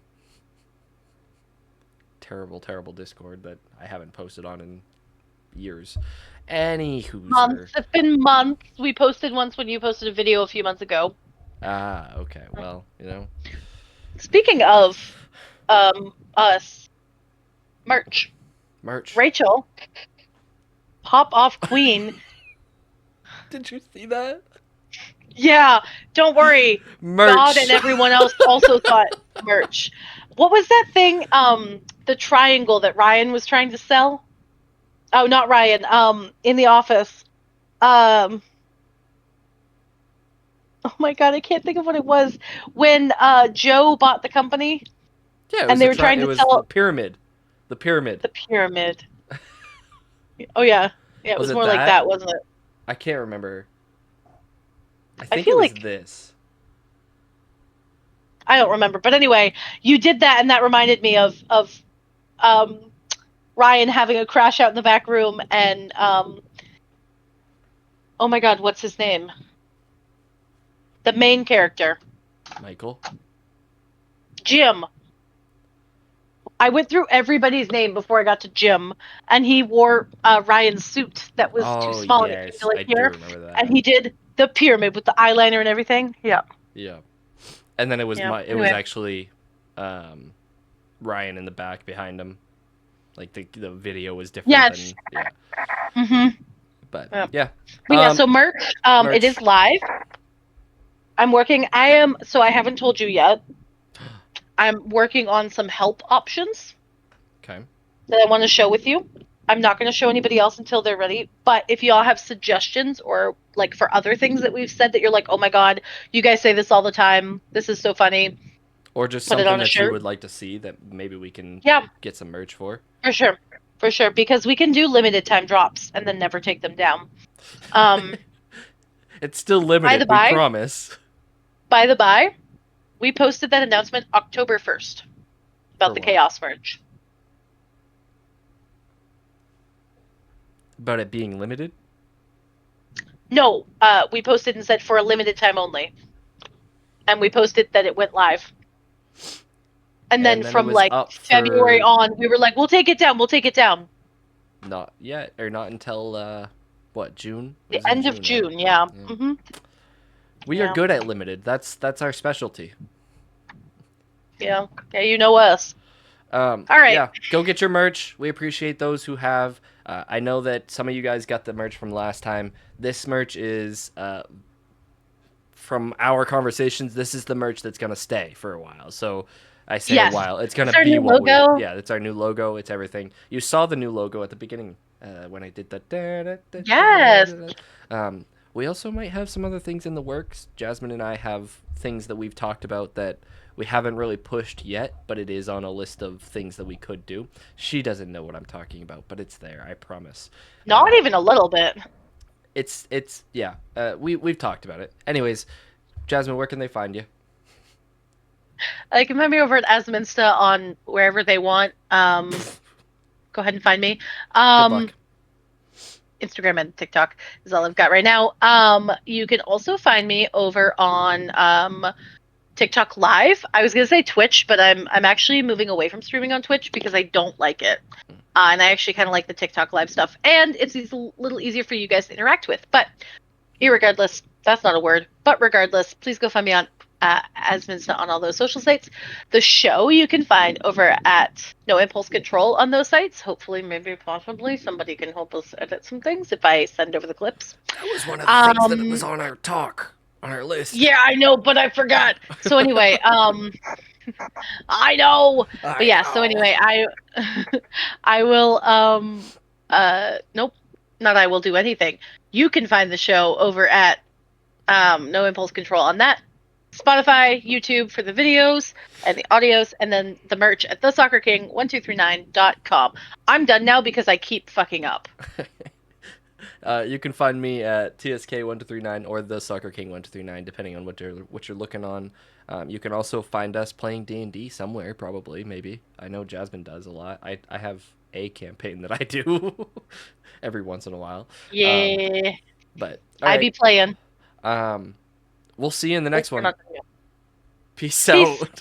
terrible Discord that I haven't posted on in years. Any Months. hooser. It's been months. We posted once when you posted a video a few months ago. Ah, okay. Well, Speaking of us merch, merch. Rachel, pop off queen. Did you see that? Yeah, don't worry. God Merch. and everyone else also thought merch. What was that thing? The triangle that Ryan was trying to sell? Oh, not Ryan. In the office. Um, oh my God, I can't think of what it was. When Joe bought the company Yeah, it and was they were trying it to was the sell pyramid. The pyramid. the pyramid. Oh yeah, yeah, it Was was it more like that? that, wasn't it? I can't remember. I I think it feel was like this. I don't remember, but anyway, you did that, and that reminded me of um, Ryan having a crash out in the back room, and oh my God, what's his name? The main character, Michael. Jim. I went through everybody's name before I got to Jim, and he wore Ryan's suit that was too Oh, small and it came to yes. like I do here, remember and that. he did the pyramid with the eyeliner and everything. Yeah, Yeah. And then yeah. it was Anyway, actually Ryan in the back behind him. Like the video was different yes. than yeah. Mm-hmm. But Yeah. yeah. But yeah, so merch, it Merch. is live. I'm working. I am. So I haven't told you yet. I'm working on some help options Okay. that I want to show with you. I'm not going to show anybody else until they're ready. But if y'all have suggestions or like for other things that we've said that you're like, oh my God, you guys say this all the time. This is so funny. Or just Put it something on a that you shirt. would like to see that maybe we can Yeah, get some merch for. for sure. For sure. Because we can do limited time drops and then never take them down. Um, It's still by the limited, we by, promise. by the by, we posted that announcement October 1st about For the what? Chaos merch. About it being limited? No, we posted and said for a limited time only. And we posted that it went live. And then And then it from was like up February for on, we were like, we'll take it down, we'll take it down. not yet, or not until what, June? It The was in end of June, right? June, yeah. Yeah. Mm-hmm. We are Yeah. good at limited. That's our specialty. Yeah. Yeah, you know us. All right. Yeah, go get your merch. We appreciate those who have. I know that some of you guys got the merch from last time. This merch is from our conversations. This is the merch that's gonna stay for a while. So I say a Yes. while. It's It's gonna our be new what we. logo. Yeah, it's our new logo. It's everything. You saw the new logo at the beginning when I did Yes. the. We also might have some other things in the works. Jasmine and I have things that we've talked about that we haven't really pushed yet, but it is on a list of things that we could do. She doesn't know what I'm talking about, but it's there, I promise. Not even a little bit. It's yeah. We've talked about it. Anyways, Jasmine, where can they find you? They can find me over at Asminsta on wherever they want. Go ahead and find me. Good luck. Instagram and TikTok is all I've got right now. You can also find me over on TikTok Live. I was gonna say Twitch, but I'm actually moving away from streaming on Twitch because I don't like it. And I actually kind of like the TikTok Live stuff, and it's a little easier for you guys to interact with. But irregardless, that's not a word. But regardless, please go find me on Asminsta on all those social sites. The show you can find over at No Impulse Control on those sites. Hopefully, maybe, possibly, somebody can help us edit some things if I send over the clips. That was one of the things that was on our talk, on our list. Yeah, I know, but I forgot. So anyway, I know. But I yeah, so know. anyway, I will nope, not I will do anything. You can find the show over at No Impulse Control on that. Spotify, YouTube for the videos and the audios, and then the merch at thesoccerking1239.com. I'm done now because I keep fucking up. You can find me at TSK1239 or the Soccer King 1239, depending on what you're looking on. You can also find us playing D&D somewhere, probably, maybe. I know Jasmine does a lot. I have a campaign that I do every once in a while. Yeah, But all I right, be playing. we'll see you in the next We're one. not done yet. Peace Peace. out.